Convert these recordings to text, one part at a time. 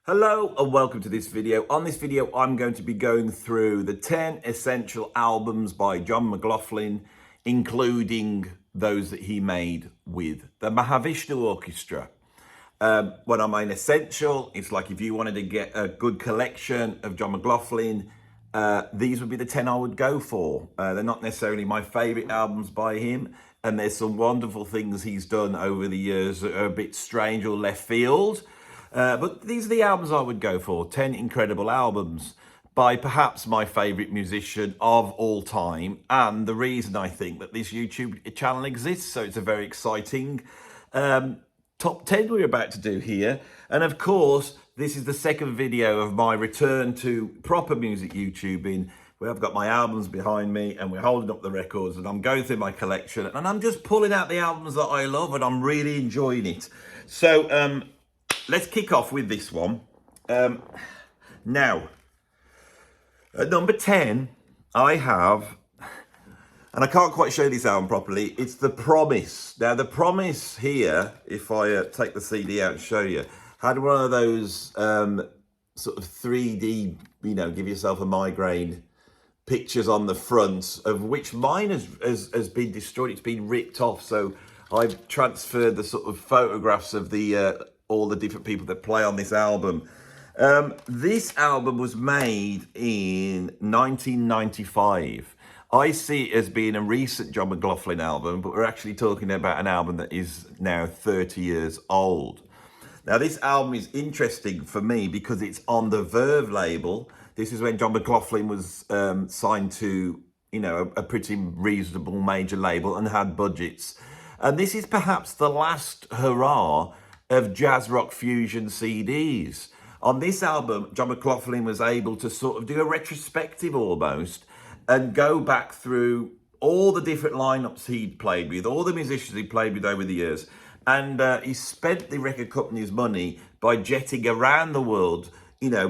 Hello and welcome to this video. On this video, I'm going to be going through the 10 essential albums by John McLaughlin, including those that he made with the Mahavishnu Orchestra. When I mean essential, it's like if you wanted to get a good collection of John McLaughlin, these would be the 10 I would go for. They're not necessarily my favorite albums by him, and there's some wonderful things he's done over the years that are a bit strange or left field. But these are the albums I would go for. 10 incredible albums by perhaps my favourite musician of all time, and the reason I think that this YouTube channel exists. So it's a very exciting top 10 we're about to do here. And of course, this is the second video of my return to proper music YouTubing, where I've got my albums behind me and we're holding up the records and I'm going through my collection and I'm just pulling out the albums that I love and I'm really enjoying it. So, let's kick off with this one. Now, at number 10, I have, and I can't quite show this album properly, it's The Promise. Now, The Promise here, if I take the CD out and show you, had one of those sort of 3D, give yourself a migraine pictures on the front, of which mine has been destroyed. It's been ripped off. So I've transferred the sort of photographs of the all the different people that play on this album. This album was made in 1995. I see it as being a recent John McLaughlin album, but we're actually talking about an album that is now 30 years old. Now, this album is interesting for me because it's on the Verve label. This is when John McLaughlin was signed to, a pretty reasonable major label and had budgets. And this is perhaps the last hurrah of jazz rock fusion CDs. On this album, John McLaughlin was able to sort of do a retrospective almost and go back through all the different lineups he'd played with, all the musicians he played with over the years. And he spent the record company's money by jetting around the world,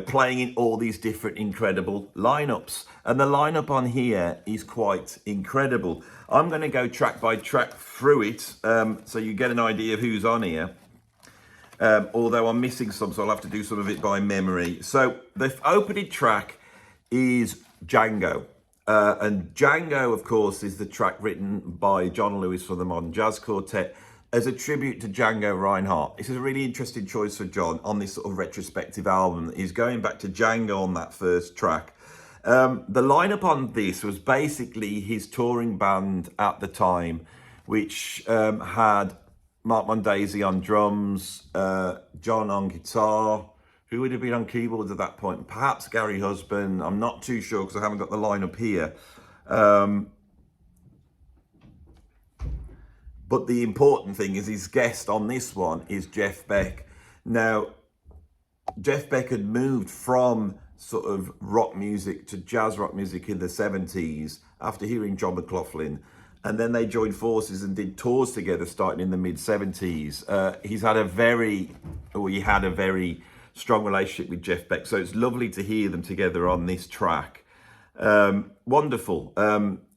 playing in all these different incredible lineups. And the lineup on here is quite incredible. I'm going to go track by track through it so you get an idea of who's on here. Although I'm missing some, so I'll have to do some of it by memory. So the opening track is Django. And Django, of course, is the track written by John Lewis for the Modern Jazz Quartet as a tribute to Django Reinhardt. This is a really interesting choice for John on this sort of retrospective album. He's going back to Django on that first track. The lineup on this was basically his touring band at the time, which had Mark Mondesi on drums, John on guitar, who would have been on keyboards at that point? Perhaps Gary Husband. I'm not too sure because I haven't got the lineup here. But the important thing is his guest on this one is Jeff Beck. Now, Jeff Beck had moved from sort of rock music to jazz rock music in the 70s after hearing John McLaughlin. And then they joined forces and did tours together starting in the mid-70s. He had a very strong relationship with Jeff Beck. So it's lovely to hear them together on this track. Wonderful.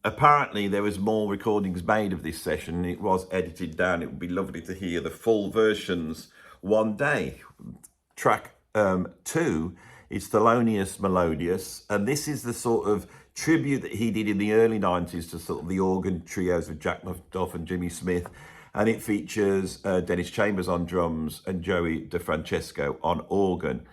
Apparently there was more recordings made of this session and it was edited down. It would be lovely to hear the full versions one day. Track 2 is Thelonious Melodious. And this is the sort of tribute that he did in the early 90s to sort of the organ trios of Jack Duff and Jimmy Smith. And it features Dennis Chambers on drums and Joey DeFrancesco on organ.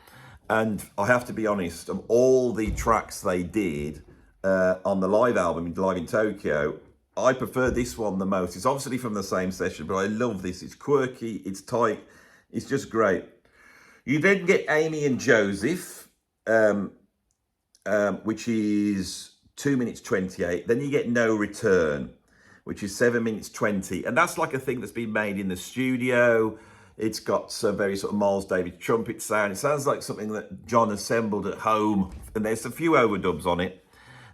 And I have to be honest, of all the tracks they did on the live album, Live in Tokyo, I prefer this one the most. It's obviously from the same session, but I love this. It's quirky, it's tight, it's just great. You then get Amy and Joseph, which is 2 minutes 28. Then you get No Return, which is 7 minutes 20. And that's like a thing that's been made in the studio. It's got some very sort of Miles Davis trumpet sound. It sounds like something that John assembled at home. And there's a few overdubs on it.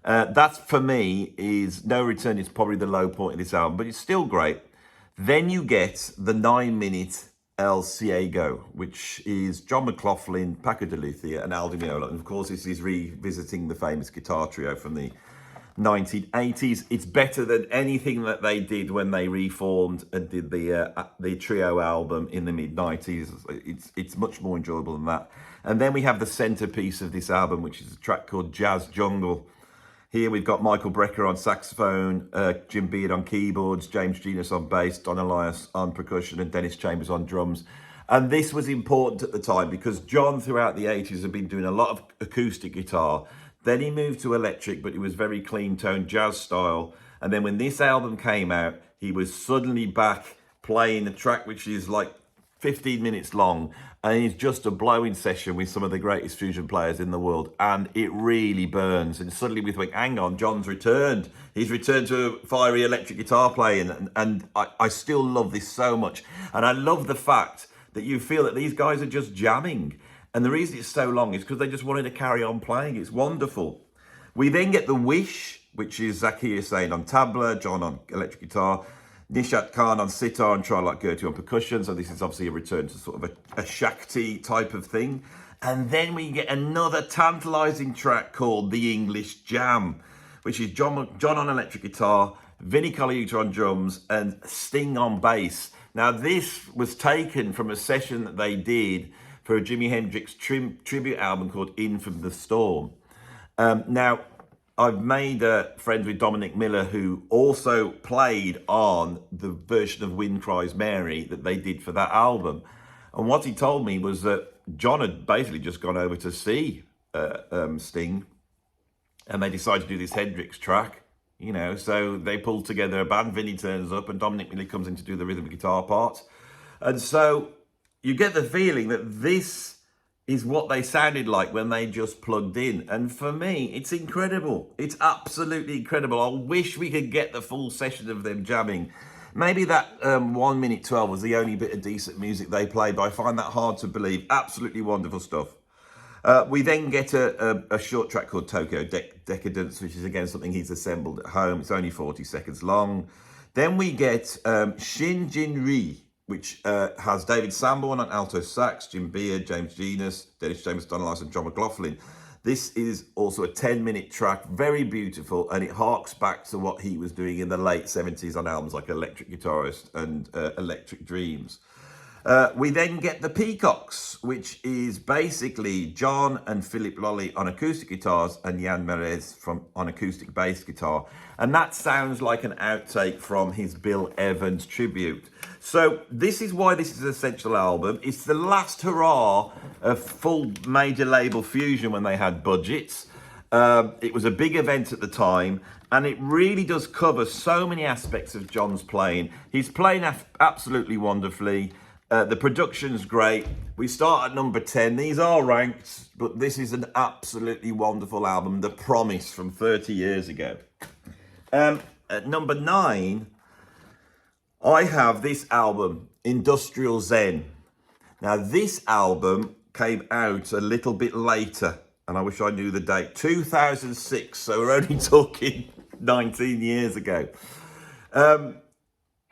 That's, for me, is No Return is probably the low point of this album, but it's still great. Then you get the 9-minute El Ciego, which is John McLaughlin, Paco de Lucia, and Al Di Meola. And of course, this is revisiting the famous guitar trio from the 1980s. It's better than anything that they did when they reformed and did the trio album in the mid-90s. It's much more enjoyable than that. And then we have the centerpiece of this album, which is a track called Jazz Jungle. Here we've got Michael Brecker on saxophone, Jim Beard on keyboards, James Genus on bass, Don Elias on percussion, and Dennis Chambers on drums. And this was important at the time because John, throughout the 80s, had been doing a lot of acoustic guitar. Then he moved to electric, but it was very clean-toned jazz style. And then when this album came out, he was suddenly back playing a track which is like 15 minutes long, and it's just a blowing session with some of the greatest fusion players in the world, and it really burns. And suddenly we think, hang on, John's returned. He's returned to fiery electric guitar playing, and I still love this so much. And I love the fact that you feel that these guys are just jamming. And the reason it's so long is because they just wanted to carry on playing. It's wonderful. We then get The Wish, which is Zakir Hussain on tabla, John on electric guitar, Nishat Khan on sitar, and Try Like Gertie on percussion. So this is obviously a return to sort of a Shakti type of thing. And then we get another tantalising track called The English Jam, which is John on electric guitar, Vinnie Colaiuta on drums, and Sting on bass. Now, this was taken from a session that they did for a Jimi Hendrix tribute album called In From the Storm. Now, I've made friends with Dominic Miller, who also played on the version of Wind Cries Mary that they did for that album. And what he told me was that John had basically just gone over to see Sting, and they decided to do this Hendrix track, you know, so they pulled together a band. Vinny turns up and Dominic Miller comes in to do the rhythm guitar part. And so you get the feeling that this is what they sounded like when they just plugged in. And for me, it's incredible. It's absolutely incredible. I wish we could get the full session of them jamming. Maybe that 1 minute 12 was the only bit of decent music they played, but I find that hard to believe. Absolutely wonderful stuff. We then get a short track called Tokyo Decadence, which is again something he's assembled at home. It's only 40 seconds long. Then we get Shin Jin Ri, which has David Sanborn on alto sax, Jim Beard, James Genus, Dennis Chambers, Don Elias, and John McLAUGHLin. This is also a 10-minute track, very beautiful, and it harks back to what he was doing in the late 70s on albums like Electric Guitarist and Electric Dreams. We then get The Peacocks, which is basically John and Philip Lolly on acoustic guitars and Jan Merez on acoustic bass guitar. And that sounds like an outtake from his Bill Evans tribute. So this is why this is an essential album. It's the last hurrah of full major label fusion when they had budgets. It was a big event at the time, and it really does cover so many aspects of John's playing. He's playing absolutely wonderfully. The production's great. We start at number 10. These are ranked, but this is an absolutely wonderful album. The Promise from 30 years ago. At number 9, I have this album, Industrial Zen. Now, this album came out a little bit later, and I wish I knew the date. 2006, so we're only talking 19 years ago.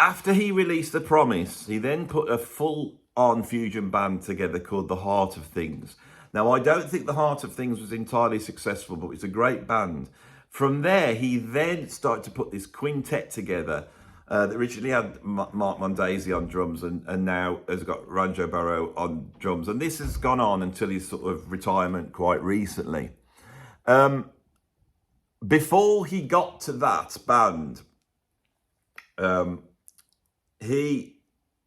After he released The Promise, he then put a full-on fusion band together called The Heart of Things. Now, I don't think The Heart of Things was entirely successful, but it's a great band. From there, he then started to put this quintet together that originally had Mark Mondesi on drums and now has got Ranjo Barrow on drums. And this has gone on until his sort of retirement quite recently. Before he got to that band, he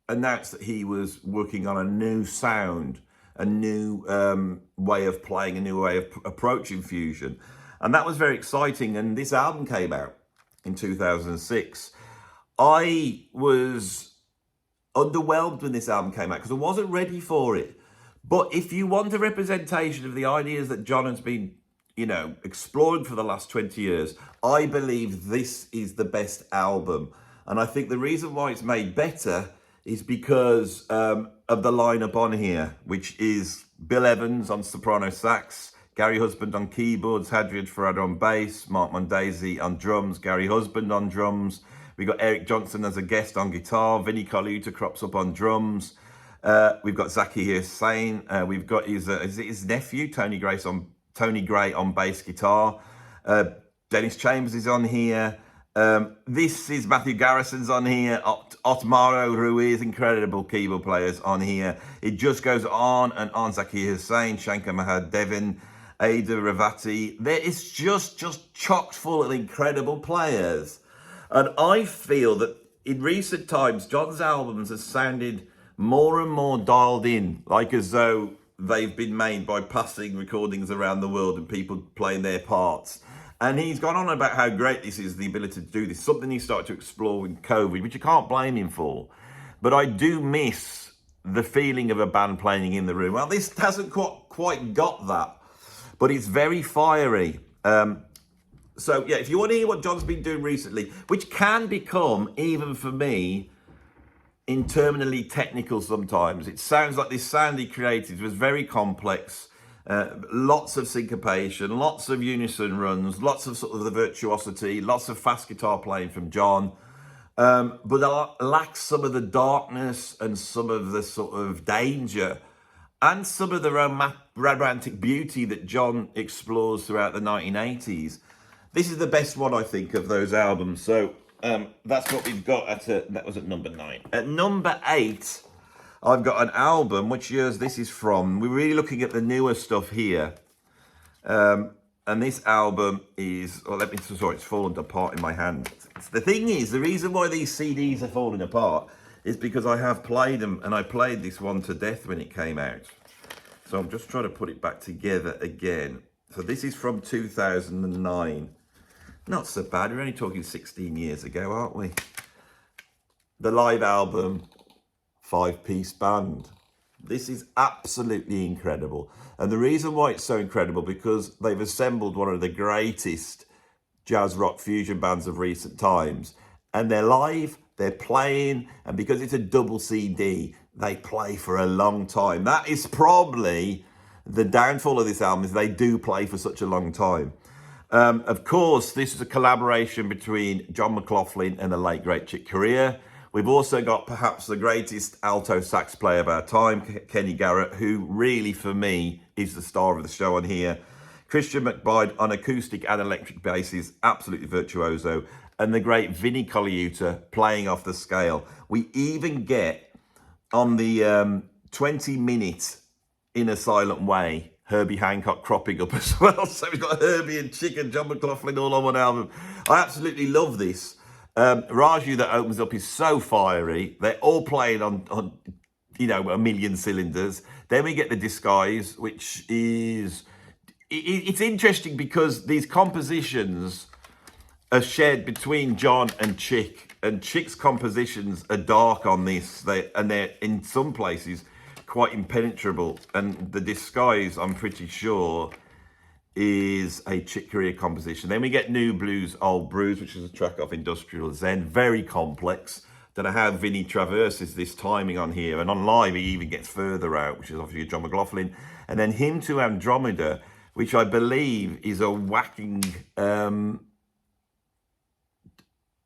announced that he was working on a new sound, a new way of playing, a new way of approaching fusion. And that was very exciting. And this album came out in 2006. I was underwhelmed when this album came out because I wasn't ready for it. But if you want a representation of the ideas that John has been, you know, exploring for the last 20 years, I believe this is the best album. And I think the reason why it's made better is because of the lineup on here, which is Bill Evans on soprano sax, Gary Husband on keyboards, Hadrian Ferrado on bass, Mark Mondesi on drums, Gary Husband on drums. We've got Eric Johnson as a guest on guitar, Vinnie Colaiuta crops up on drums. We've got Zakir Hussain. We've got his nephew, Tony Gray on bass guitar. Dennis Chambers is on here. This is Matthew Garrison's on here. Otmaro Ruiz, incredible keyboard players on here. It just goes on and on. Zakir Hussain, Shankar Mahadevan, Ada Ravati. There is just chock full of incredible players. And I feel that in recent times, John's albums have sounded more and more dialed in, like as though they've been made by passing recordings around the world and people playing their parts. And he's gone on about how great this is, the ability to do this, something he started to explore with COVID, which you can't blame him for. But I do miss the feeling of a band playing in the room. Well, this hasn't quite got that, but it's very fiery. So yeah, if you want to hear what John's been doing recently, which can become, even for me, interminably technical sometimes. It sounds like this sound he created was very complex. Lots of syncopation, lots of unison runs, lots of sort of the virtuosity, lots of fast guitar playing from John, but lacks some of the darkness and some of the sort of danger and some of the romantic beauty that John explores throughout the 1980s. This is the best one, I think, of those albums. So that's what we've got that was at number 9. At number 8, I've got an album. Which years this is from? We're really looking at the newer stuff here. And this album is, well, sorry, it's fallen apart in my hand. The thing is, the reason why these CDs are falling apart is because I have played them, and I played this one to death when it came out. So I'm just trying to put it back together again. So this is from 2009. Not so bad. We're only talking 16 years ago, aren't we? The live album, 5-piece band. This is absolutely incredible. And the reason why it's so incredible, because they've assembled one of the greatest jazz rock fusion bands of recent times. And they're live, they're playing, and because it's a double CD, they play for a long time. That is probably the downfall of this album, is they do play for such a long time. Of course, this is a collaboration between John McLAUGHLin and the late, great Chick Corea. We've also got perhaps the greatest alto sax player of our time, Kenny Garrett, who really, for me, is the star of the show on here. Christian McBride on acoustic and electric basses, absolutely virtuoso. And the great Vinnie Colaiuta playing off the scale. We even get, on the 20-minute In a Silent Way, Herbie Hancock cropping up as well. So we've got Herbie and Chick and John McLAUGHLin all on one album. I absolutely love this. Raju that opens up is so fiery. They're all playing on you know, a million cylinders. Then we get the Disguise, which is, it's interesting because these compositions are shared between John and Chick, and Chick's compositions are dark on this. They're in some places quite impenetrable, and the Disguise, I'm pretty sure, is a Chick Corea composition. Then we get New Blues, Old Brews, which is a track off Industrial Zen, very complex. Don't know how Vinny traverses this timing on here, and on live he even gets further out, which is obviously John McLAUGHLin. And then Hymn to Andromeda, which I believe is a whacking,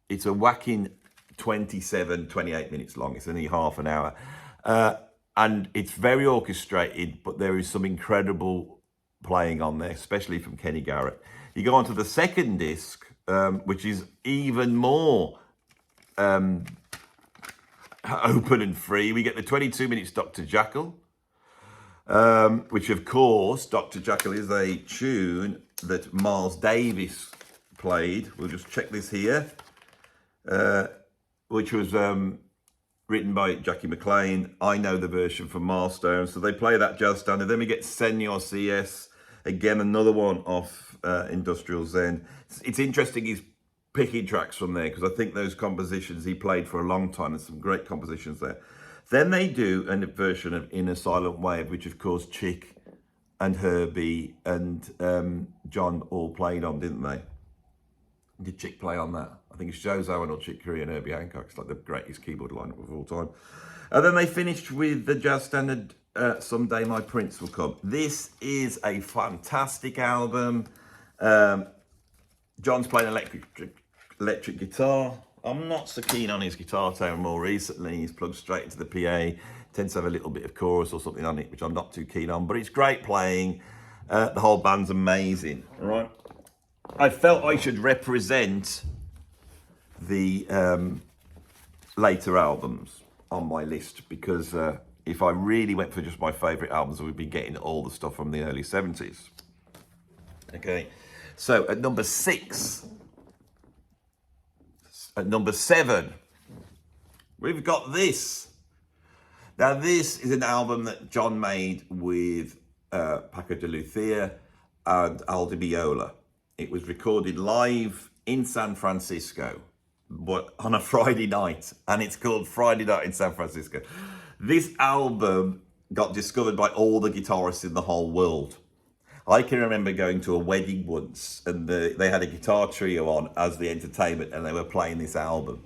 it's a whacking 28 minutes long. It's only half an hour. And it's very orchestrated, but there is some incredible playing on there, especially from Kenny Garrett. You go on to the second disc, which is even more open and free. We get the 22 minutes Dr. Jekyll, which of course, Dr. Jekyll is a tune that Miles Davis played. We'll just check this here, which was written by Jackie McLean. I know the version from Milestone. So they play that jazz standard. Then we get Senor CS, again, another one off Industrial Zen. It's interesting he's picking tracks from there, because I think those compositions he played for a long time. There's some great compositions there. Then they do a version of In a Silent Way, which of course Chick and Herbie and John all played on, didn't they? Did Chick play on that? I think it's Joe Zawin or Chick Corea and Herbie Hancock. It's like the greatest keyboard lineup of all time. And then they finished with the jazz standard, Someday My Prince Will Come. This is a fantastic album. John's playing electric guitar. I'm not so keen on his guitar tone more recently. He's plugged straight into the PA. Tends to have a little bit of chorus or something on it, which I'm not too keen on. But it's great playing. The whole band's amazing. All right. I felt I should represent the later albums on my list, because if I really went for just my favourite albums, I would be getting all the stuff from the early 70s. Okay, so at number 6, at number 7, we've got this. Now, this is an album that John made with Paco de Lucia and Al Di Meola. It was recorded live in San Francisco, but on a Friday night, and it's called Friday Night in San Francisco. This album got discovered by all the guitarists in the whole world. I can remember going to a wedding once, and they had a guitar trio on as the entertainment, and they were playing this album.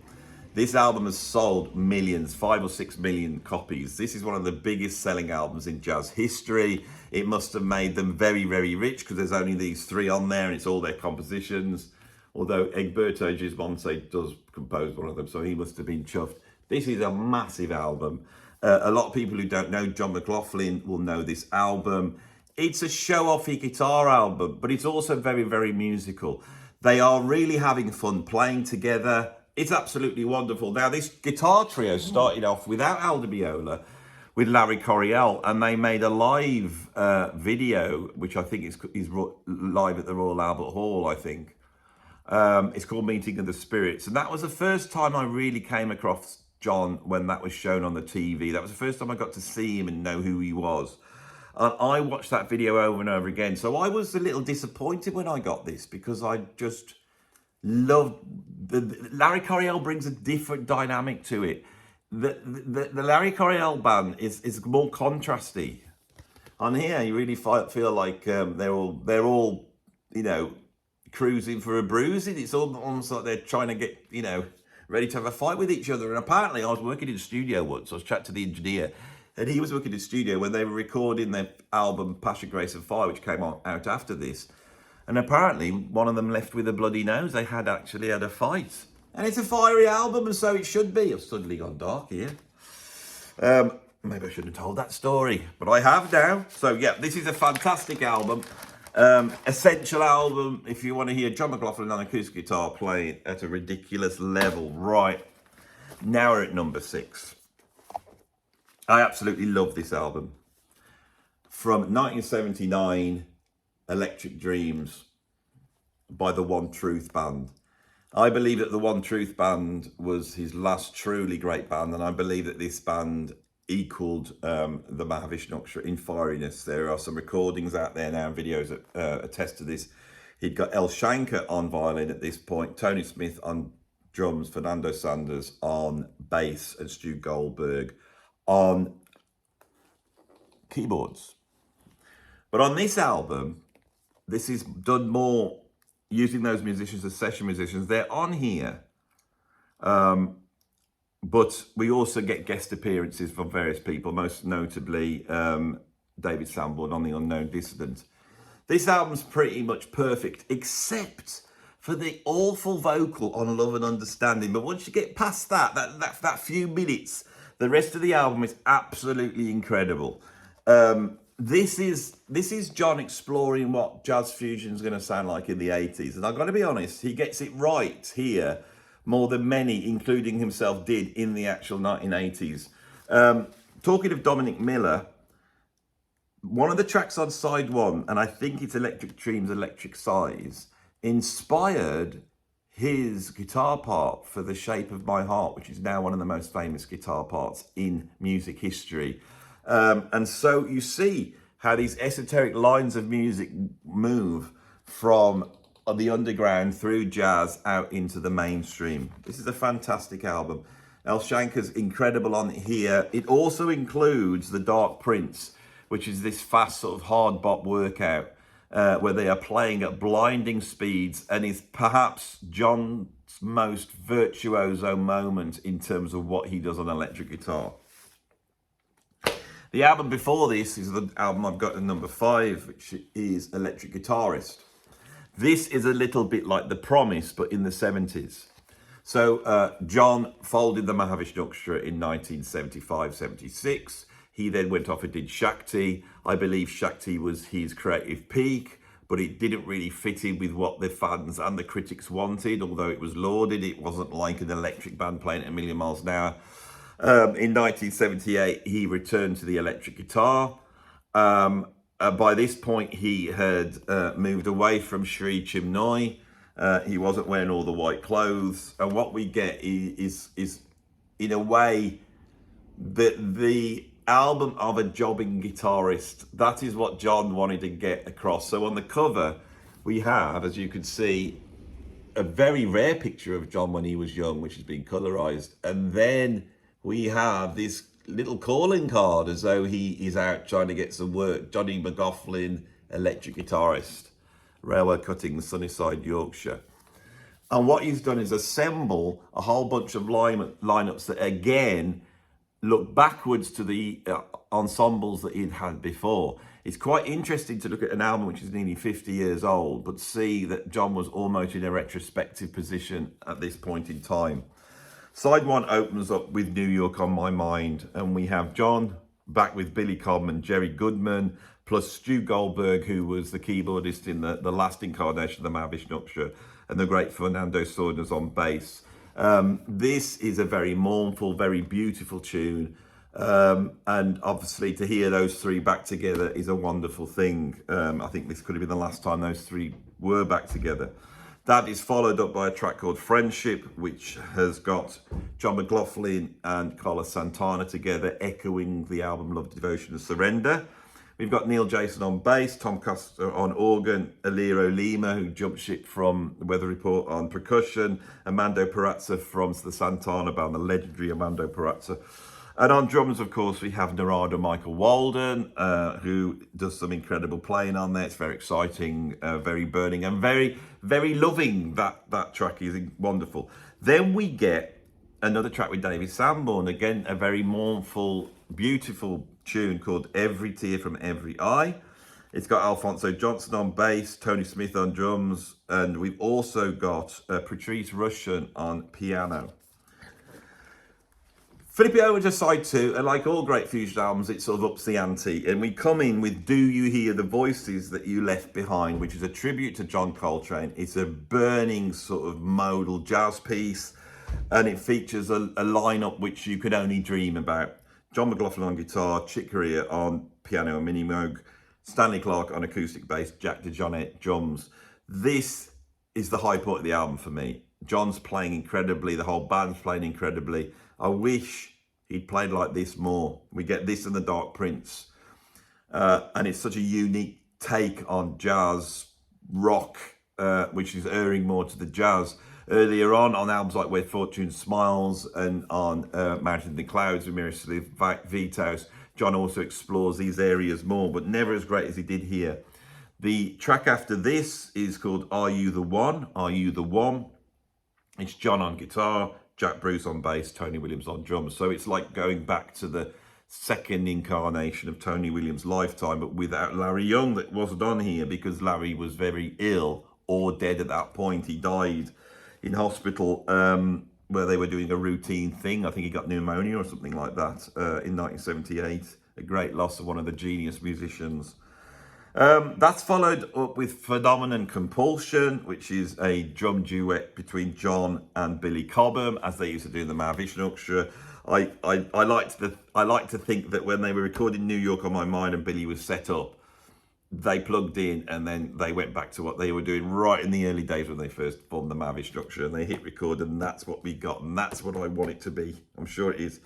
This album has sold millions, 5 or 6 million copies. This is one of the biggest selling albums in jazz history. It must have made them very, very rich, because there's only these 3 on there, and it's all their compositions. Although Egberto Gismonte does compose one of them, so he must have been chuffed. This is a massive album. A lot of people who don't know John McLaughlin will know this album. It's a show-offy guitar album, but it's also very, very musical. They are really having fun playing together. It's absolutely wonderful. Now, this guitar trio started off without Al Di Meola, with Larry Coryell, and they made a live video, which I think is live at the Royal Albert Hall, I think. It's called Meeting of the Spirits. And that was the first time I really came across John, when that was shown on the TV. That was the first time I got to see him and know who he was. And I watched that video over and over again. So I was a little disappointed when I got this, because I just loved... Larry Coryell brings a different dynamic to it. The Larry Coryell band is more contrasty. On here, you really feel like they're all, you know, cruising for a bruising. It's almost like they're trying to get, you know, ready to have a fight with each other. And apparently, I was working in the studio once. I was chatting to the engineer, and he was working in the studio when they were recording their album Passion, Grace and Fire, which came out after this. And apparently, one of them left with a bloody nose. They had actually had a fight. And it's a fiery album, and so it should be. I've suddenly gone dark here. Maybe I shouldn't have told that story, but I have now. So yeah, this is a fantastic album. Essential album if you want to hear John McLaughlin on acoustic guitar playing at a ridiculous level. Right, now we're at number 6. I absolutely love this album. From 1979, Electric Dreams by the One Truth Band. I believe that the One Truth Band was his last truly great band, and I believe that this band equaled the Mahavishnu Orchestra in fieriness. There are some recordings out there now, videos that attest to this. He'd got El Shanker on violin at this point, Tony Smith on drums, Fernando Sanders on bass, and Stu Goldberg on keyboards. But on this album, this is done more using those musicians as session musicians. They're on here, but we also get guest appearances from various people, most notably David Sanborn on The Unknown Dissident. This album's pretty much perfect, except for the awful vocal on Love and Understanding. But once you get past that few minutes, the rest of the album is absolutely incredible. This is John exploring what jazz fusion is going to sound like in the 80s. And I've got to be honest, he gets it right here more than many, including himself, did in the actual 1980s. Talking of Dominic Miller, one of the tracks on side 1, and I think it's Electric Dreams, Electric Size, inspired his guitar part for The Shape of My Heart, which is now one of the most famous guitar parts in music history. And so you see how these esoteric lines of music move from the underground through jazz out into the mainstream. This is a fantastic album. El Shanker's incredible on here. It also includes The Dark Prince, which is this fast sort of hard bop workout where they are playing at blinding speeds, and is perhaps John's most virtuoso moment in terms of what he does on electric guitar. The album before this is the album I've got at number 5, which is Electric Guitarist. This is a little bit like The Promise, but in the 70s. So John folded the Mahavishnu Orchestra in 1975-76. He then went off and did Shakti. I believe Shakti was his creative peak, but it didn't really fit in with what the fans and the critics wanted. Although it was lauded, it wasn't like an electric band playing at a million miles an hour. In 1978, he returned to the electric guitar. By this point, he had moved away from Sri Chinmoy. He wasn't wearing all the white clothes, and what we get is in a way, the album of a jobbing guitarist. That is what John wanted to get across. So on the cover, we have, as you can see, a very rare picture of John when he was young, which has been colorized, and then we have this little calling card as though he is out trying to get some work. Johnny McLAUGHLin, electric guitarist, railway cutting, Sunnyside, Yorkshire. And what he's done is assemble a whole bunch of lineups that again look backwards to the ensembles that he'd had before. It's quite interesting to look at an album which is nearly 50 years old, but see that John was almost in a retrospective position at this point in time. Side one opens up with New York on My Mind, and we have John back with Billy Cobham and Jerry Goodman, plus Stu Goldberg, who was the keyboardist in the last incarnation of the Mahavishnu, and the great Fernando Saunders on bass. This is a very mournful, very beautiful tune, and obviously to hear those three back together is a wonderful thing. I think this could have been the last time those three were back together. That is followed up by a track called Friendship, which has got John McLAUGHLin and Carlos Santana together, echoing the album Love, Devotion and Surrender. We've got Neil Jason on bass, Tom Costa on organ, Aliro Lima, who jumped ship from the Weather Report, on percussion, Armando Perazza from the Santana band, the legendary Armando Perazza. And on drums, of course, we have Narada Michael Walden, who does some incredible playing on there. It's very exciting, very burning, and very, very loving. That track is wonderful. Then we get another track with David Sanborn, again, a very mournful, beautiful tune called Every Tear from Every Eye. It's got Alfonso Johnson on bass, Tony Smith on drums, and we've also got Patrice Rushen on piano. Flip it over to side two, and like all great fusion albums, it sort of ups the ante, and we come in with Do You Hear the Voices That You Left Behind, which is a tribute to John Coltrane. It's a burning sort of modal jazz piece, and it features a lineup which you could only dream about. John McLAUGHLin on guitar, Chick Corea on piano and mini moog, Stanley Clarke on acoustic bass, Jack DeJohnette drums. This is the high point of the album for me. John's playing incredibly, the whole band's playing incredibly. I wish he'd played like this more. We get this and The Dark Prince, and it's such a unique take on jazz rock, which is erring more to the jazz. Earlier on albums like Where Fortune Smiles and on Mountain in the Clouds with Miroslav Vitous, John also explores these areas more, but never as great as he did here. The track after this is called Are You the One? Are You the One? It's John on guitar, Jack Bruce on bass, Tony Williams on drums. So it's like going back to the second incarnation of Tony Williams' lifetime, but without Larry Young, that wasn't on here because Larry was very ill or dead at that point. He died in hospital where they were doing a routine thing. I think he got pneumonia or something like that in 1978. A great loss of one of the genius musicians. That's followed up with Phenomenon Compulsion, which is a drum duet between John and Billy Cobham, as they used to do in the Mahavishnu. I like to think that when they were recording New York on My Mind and Billy was set up, they plugged in and then they went back to what they were doing right in the early days when they first formed the Mahavishnu, and they hit record, and that's what we got, and that's what I want it to be. I'm sure it is.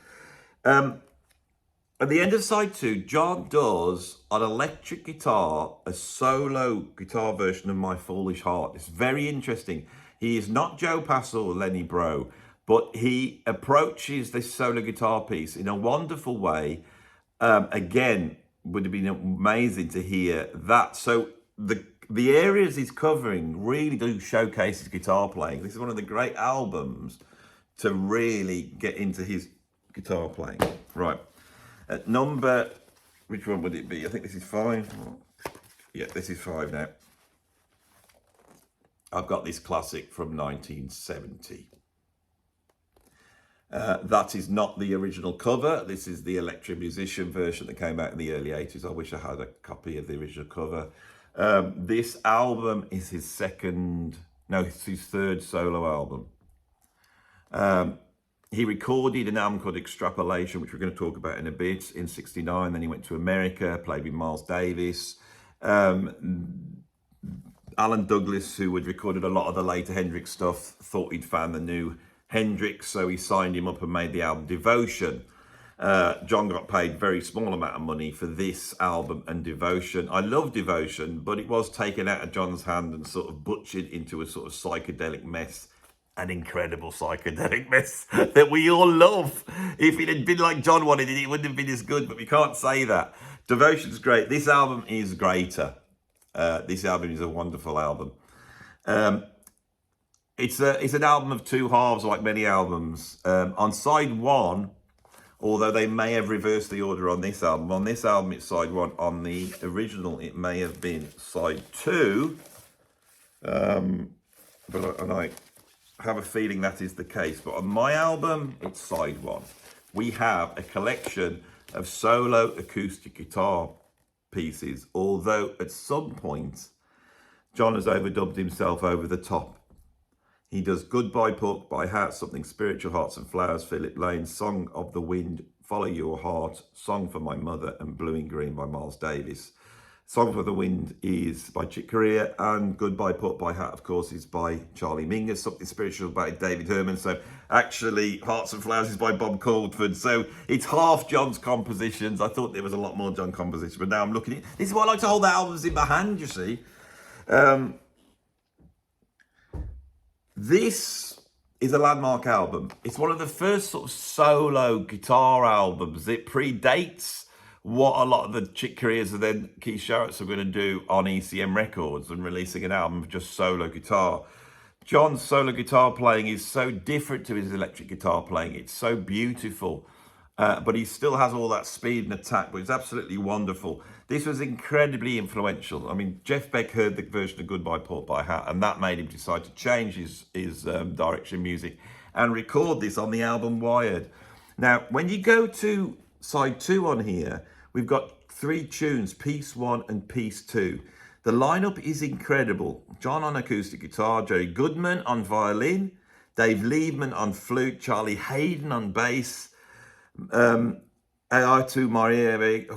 At the end of side two, John does, on electric guitar, a solo guitar version of My Foolish Heart. It's very interesting. He is not Joe Pass or Lenny Breau, but he approaches this solo guitar piece in a wonderful way. Again, would have been amazing to hear that. So the areas he's covering really do showcase his guitar playing. This is one of the great albums to really get into his guitar playing. Right. At number, which one would it be? I think this is 5. Yeah, this is 5 now. I've got this classic from 1970. That is not the original cover. This is the Electric Musician version that came out in the early 80s. I wish I had a copy of the original cover. This album is his it's his third solo album. He recorded an album called Extrapolation, which we're going to talk about in a bit, in '69. Then he went to America, played with Miles Davis. Alan Douglas, who had recorded a lot of the later Hendrix stuff, thought he'd found the new Hendrix, so he signed him up and made the album Devotion. John got paid very small amount of money for this album and Devotion. I love Devotion, but it was taken out of John's hand and sort of butchered into a sort of psychedelic mess. An incredible psychedelic mess that we all love. If it had been like John wanted it, it wouldn't have been as good, but we can't say that. Devotion's great. This album is greater. This album is a wonderful album. It's an album of two halves, like many albums. On side one, although they may have reversed the order on this album it's side one. On the original, it may have been side two. And I have a feeling that is the case. But on my album, it's side one. We have a collection of solo acoustic guitar pieces, although at some point, John has overdubbed himself over the top. He does Goodbye Puck by Hat, Something Spiritual, Hearts and Flowers, Philip Lane, Song of the Wind, Follow Your Heart, Song for My Mother, and Blue and Green by Miles Davis. Song for the Wind is by Chick Corea, and Goodbye Puck by Hat, of course, is by Charlie Mingus. Something Spiritual by David Herman. So actually, Hearts and Flowers is by Bob Coldford. So it's half John's compositions. I thought there was a lot more John compositions, but now I'm looking at it. This is why I like to hold the albums in my hand, you see. This is a landmark album. It's one of the first sort of solo guitar albums. It predates what a lot of the Chick Coreas and then Keith Jarrett's are going to do on ECM Records and releasing an album of just solo guitar. John's solo guitar playing is so different to his electric guitar playing. It's so beautiful, but he still has all that speed and attack, but it's absolutely wonderful. This was incredibly influential. I mean, Jeff Beck heard the version of Goodbye Puck by Hat, and that made him decide to change his direction of music and record this on the album Wired. Now, when you go to side two on here, we've got three tunes, piece one and piece two. The lineup is incredible. John on acoustic guitar, Jerry Goodman on violin, Dave Liebman on flute, Charlie Hayden on bass, Airto Marieri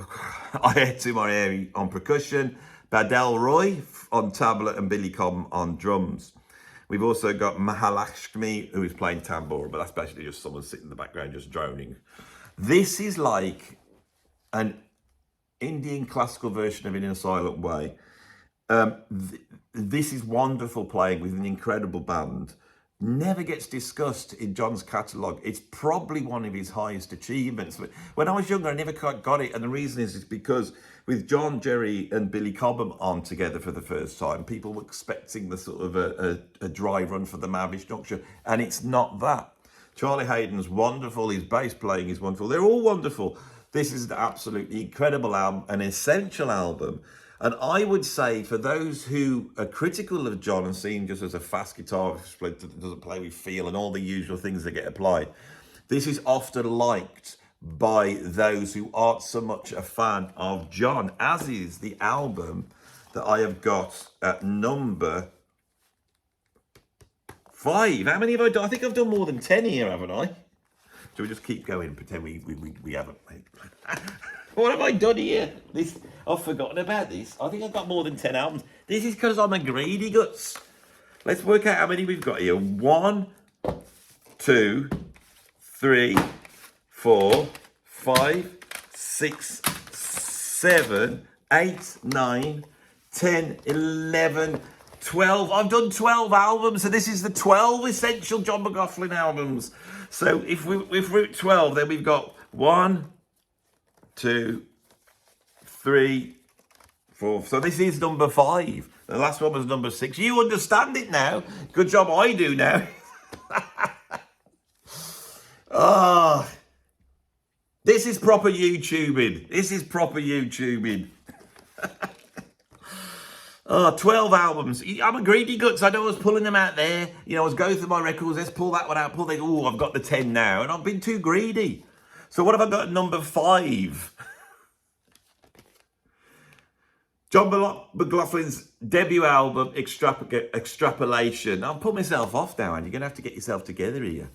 on percussion, Badel Roy on tabla, and Billy Cobb on drums. We've also got Mahavishnu, who is playing tambura, but that's basically just someone sitting in the background just droning. This is like an Indian classical version of it in a silent way. This is wonderful playing with an incredible band. Never gets discussed in John's catalogue. It's probably one of his highest achievements. But when I was younger, I never quite got it. And the reason is because with John, Jerry and Billy Cobham on together for the first time, people were expecting the sort of a dry run for the Mahavishnu. And it's not that. Charlie Hayden's wonderful. His bass playing is wonderful. They're all wonderful. This is an absolutely incredible album, an essential album. And I would say for those who are critical of John and see him just as a fast guitarist that doesn't play with feel and all the usual things that get applied, this is often liked by those who aren't so much a fan of John, as is the album that I have got at number 5. How many have I done? I think I've done more than 10 here, haven't I? So we just keep going and pretend we haven't made. What have I done here? I've forgotten about this. I think I've got more than 10 albums. This is because I'm a greedy guts. Let's work out how many we've got here. 1, 2, 3, 4, 5, 6, 7, 8, 9, 10, 11, 12. I've done 12 albums, so this is the 12 essential John McLaughlin albums. So if we're at 12, then we've got 1, 2, 3, 4. So this is number 5. The last one was number 6. You understand it now. Good job I do now. Ah, this is proper YouTubing. This is proper YouTubing. 12 albums. I'm a greedy guts. I know I was pulling them out there. You know, I was going through my records. Let's pull that one out. Oh, I've got the 10 now. And I've been too greedy. So what have I got at number 5? John McLaughlin's debut album, Extrapolation. I'll put myself off now, and you're going to have to get yourself together here.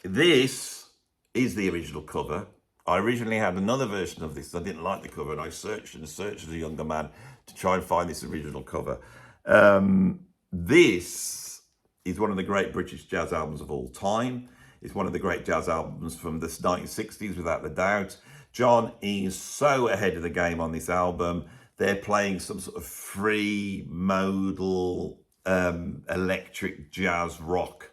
This is the original cover. I originally had another version of this. I didn't like the cover, and I searched and searched as a younger man to try and find this original cover. This is one of the great British jazz albums of all time. It's one of the great jazz albums from the 1960s, without a doubt. John is so ahead of the game on this album. They're playing some sort of free modal electric jazz rock.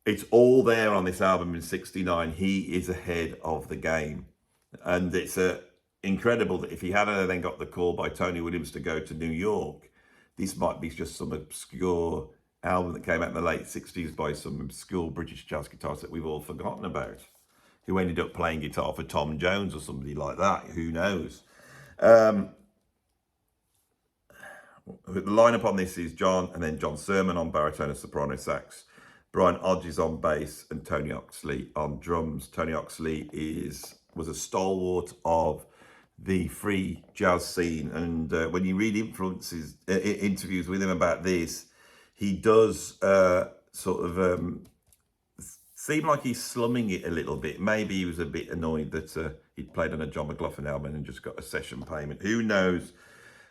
It's all there on this album in '69. He is ahead of the game. And it's incredible that if he hadn't then got the call by Tony Williams to go to New York, this might be just some obscure album that came out in the late 60s by some obscure British jazz guitarist that we've all forgotten about, who ended up playing guitar for Tom Jones or somebody like that. Who knows? The lineup on this is John, and then John Sermon on baritone and soprano sax, Brian Hodges on bass, and Tony Oxley on drums. Tony Oxley was a stalwart of the free jazz scene, and when you read interviews with him about this, he does seem like he's slumming it a little bit. Maybe he was a bit annoyed that he'd played on a John McLaughlin album and just got a session payment. Who knows?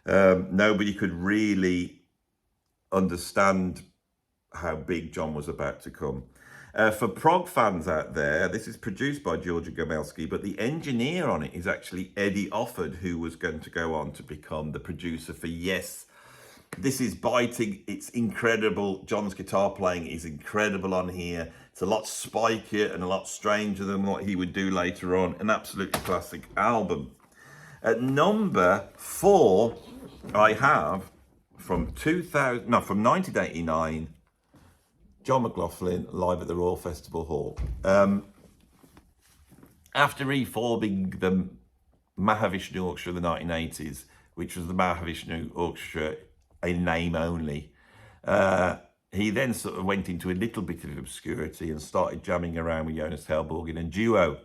Nobody could really understand how big John was about to come. For prog fans out there, this is produced by Georgia Gomelski, but the engineer on it is actually Eddie Offord, who was going to go on to become the producer for Yes. This is biting. It's incredible. John's guitar playing is incredible on here. It's a lot spikier and a lot stranger than what he would do later on. An absolutely classic album. At number 4, I have from 1989, John McLaughlin live at the Royal Festival Hall. After reforming the Mahavishnu Orchestra in the 1980s, which was the Mahavishnu Orchestra in name only, he then sort of went into a little bit of obscurity and started jamming around with Jonas Hellborg in a duo.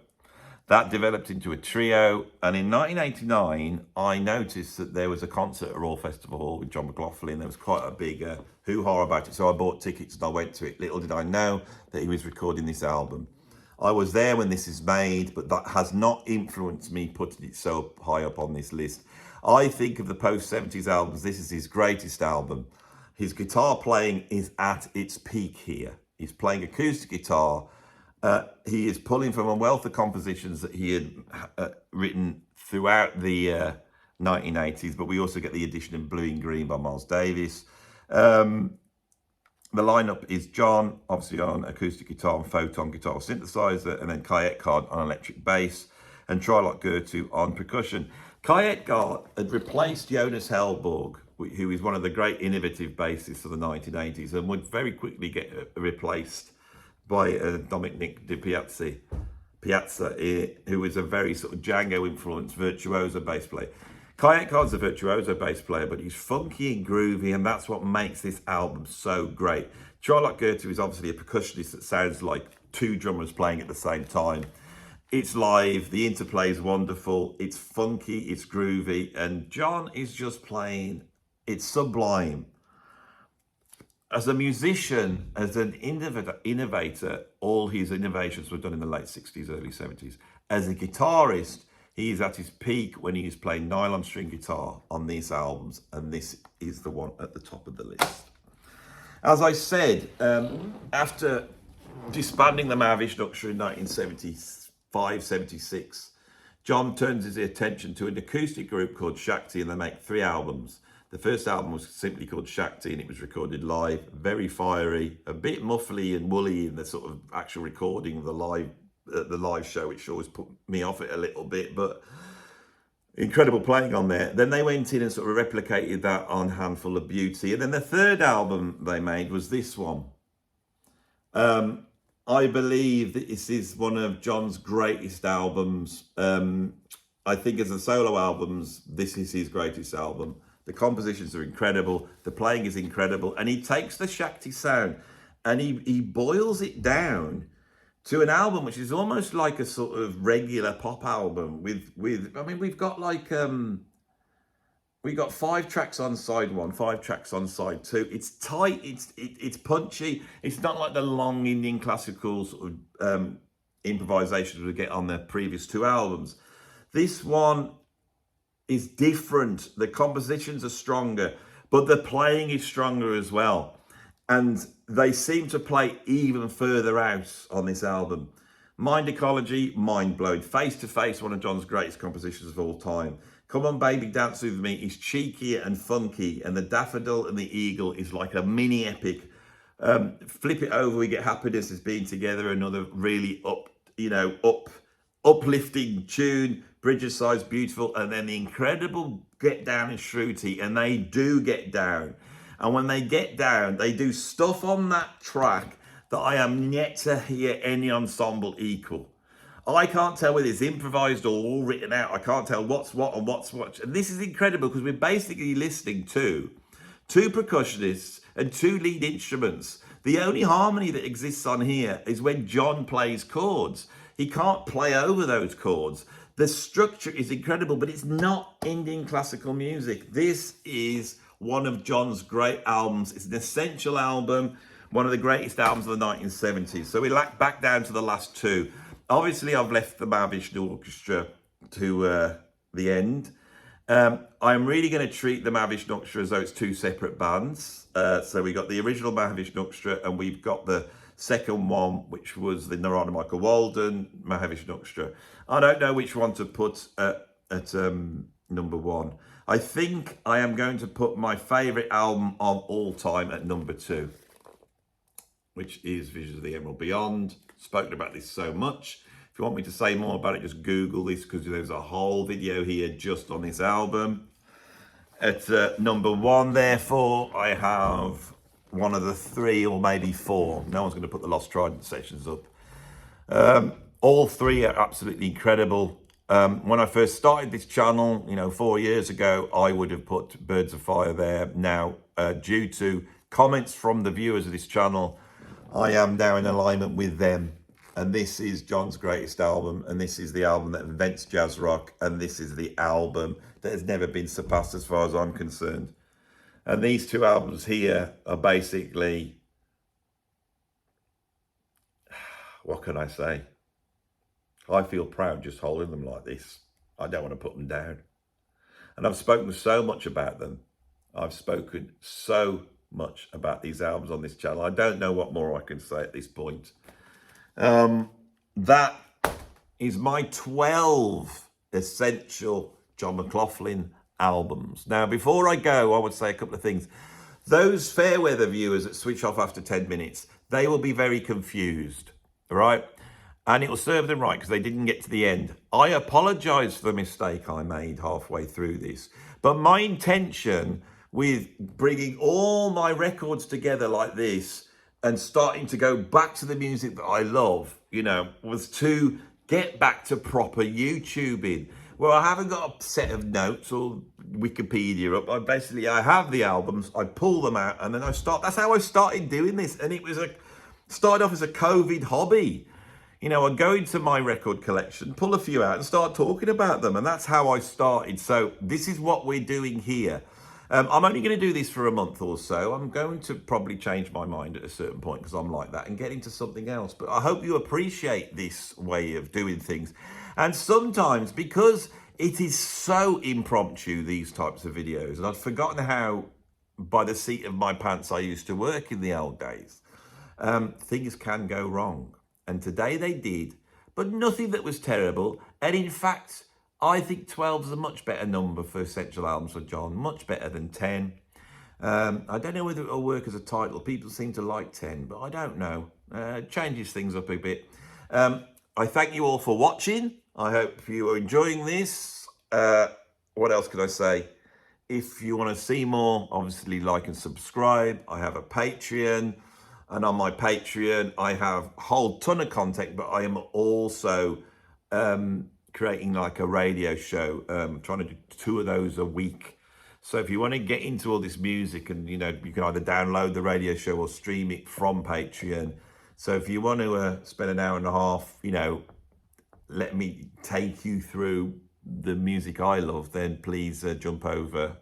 That developed into a trio, and in 1989, I noticed that there was a concert at Royal Festival Hall with John McLaughlin. There was quite a big hoo-ha about it, so I bought tickets and I went to it. Little did I know that he was recording this album. I was there when this is made, but that has not influenced me putting it so high up on this list. I think of the post-70s albums, this is his greatest album. His guitar playing is at its peak here. He's playing acoustic guitar. He is pulling from a wealth of compositions that he had written throughout the 1980s, but we also get the addition of Blue in Green by Miles Davis. The lineup is John, obviously on acoustic guitar and photon guitar synthesizer, and then Kai Eckhardt on electric bass, and Trilok Gurtu on percussion. Kai Eckhardt had replaced Jonas Hellborg, who is one of the great innovative bassists of the 1980s, and would very quickly get replaced by Dominic Di Piazza, who is a very sort of Django-influenced virtuoso bass player. Kai Eckhardt's a virtuoso bass player, but he's funky and groovy, and that's what makes this album so great. Trilok Gurtu is obviously a percussionist that sounds like two drummers playing at the same time. It's live, the interplay is wonderful, it's funky, it's groovy, and John is just playing, it's sublime. As a musician, as an innovator, all his innovations were done in the late 60s, early 70s. As a guitarist, he is at his peak when he is playing nylon string guitar on these albums, and this is the one at the top of the list. As I said, after disbanding the Mahavishnu Orchestra in 1975-76, John turns his attention to an acoustic group called Shakti, and they make 3 albums. The first album was simply called Shakti, and it was recorded live, very fiery, a bit muffly and woolly in the sort of actual recording of the live show, which always put me off it a little bit, but incredible playing on there. Then they went in and sort of replicated that on Handful of Beauty. And then the third album they made was this one. I believe that this is one of John's greatest albums. I think as a solo albums, this is his greatest album. The compositions are incredible. The playing is incredible. And he takes the Shakti sound and he boils it down to an album which is almost like a sort of regular pop album with I mean, we've got We got 5 tracks on side 1, 5 tracks on side 2. It's tight, it's punchy. It's not like the long Indian classical sort of improvisations we get on the previous 2 albums. This one is different. The compositions are stronger, but the playing is stronger as well. And they seem to play even further out on this album. Mind Ecology, mind-blowing. Face to Face, one of John's greatest compositions of all time. Come On Baby, Dance With Me is cheeky and funky, and The Daffodil and the Eagle is like a mini epic. Flip It Over, We Get Happiness as Being Together, another really uplifting tune. Bridges Size, beautiful, and then the incredible Get Down and Shruti, and they do get down. And when they get down, they do stuff on that track that I am yet to hear any ensemble equal. I can't tell whether it's improvised or all written out. I can't tell what's what and what's what. And this is incredible because we're basically listening to 2 percussionists and 2 lead instruments. The only harmony that exists on here is when John plays chords. He can't play over those chords. The structure is incredible, but it's not Indian classical music. This is one of John's great albums. It's an essential album, one of the greatest albums of the 1970s. So we back down to the last 2. Obviously, I've left the Mahavishnu Orchestra to the end. I'm really going to treat the Mahavishnu Orchestra as though it's 2 separate bands. So we got the original Mahavishnu Orchestra, and we've got the second one, which was the Narada Michael Walden Mahavishnu Orchestra. I don't know which one to put at number 1. I think I am going to put my favourite album of all time at number 2, which is Visions of the Emerald Beyond. Spoken about this so much. If you want me to say more about it, just Google this, because there's a whole video here just on this album. At number 1, therefore, I have one of the 3 or maybe 4. No one's going to put the Lost Trident sections up. All 3 are absolutely incredible. When I first started this channel, 4 years ago, I would have put Birds of Fire there. Now, due to comments from the viewers of this channel, I am now in alignment with them. And this is John's greatest album. And this is the album that invents jazz rock. And this is the album that has never been surpassed as far as I'm concerned. And these 2 albums here are basically, what can I say? I feel proud just holding them like this. I don't want to put them down. And I've spoken so much about them. I've spoken so much about these albums on this channel. I don't know what more I can say at this point. That is my 12 essential John McLaughlin albums. Now, before I go, I would say a couple of things. Those fair weather viewers that switch off after 10 minutes, they will be very confused, all right? And it will serve them right because they didn't get to the end. I apologize for the mistake I made halfway through this. But my intention with bringing all my records together like this and starting to go back to the music that I love, was to get back to proper YouTubing. Well, I haven't got a set of notes or Wikipedia up. I have the albums, I pull them out, and then I start. That's how I started doing this. And it was started off as a COVID hobby. I'd go into my record collection, pull a few out and start talking about them. And that's how I started. So this is what we're doing here. I'm only going to do this for a month or so. I'm going to probably change my mind at a certain point because I'm like that and get into something else. But I hope you appreciate this way of doing things. And sometimes, because it is so impromptu, these types of videos, and I'd forgotten how, by the seat of my pants, I used to work in the old days, things can go wrong. And today they did, but nothing that was terrible. And in fact, I think 12 is a much better number for essential albums for John, much better than 10. I don't know whether it'll work as a title. People seem to like 10, but I don't know. Changes things up a bit. I thank you all for watching. I hope you are enjoying this. What else can I say? If you want to see more, obviously like and subscribe. I have a Patreon. And on my Patreon, I have a whole ton of content, but I am also creating like a radio show, trying to do 2 of those a week. So if you want to get into all this music and, you can either download the radio show or stream it from Patreon. So if you want to spend an hour and a half, let me take you through the music I love, then please jump over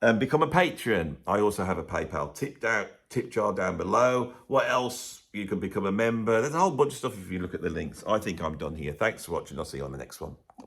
And become a patron. I also have a PayPal tip jar down below. What else? You can become a member. There's a whole bunch of stuff if you look at the links. I think I'm done here. Thanks for watching. I'll see you on the next one.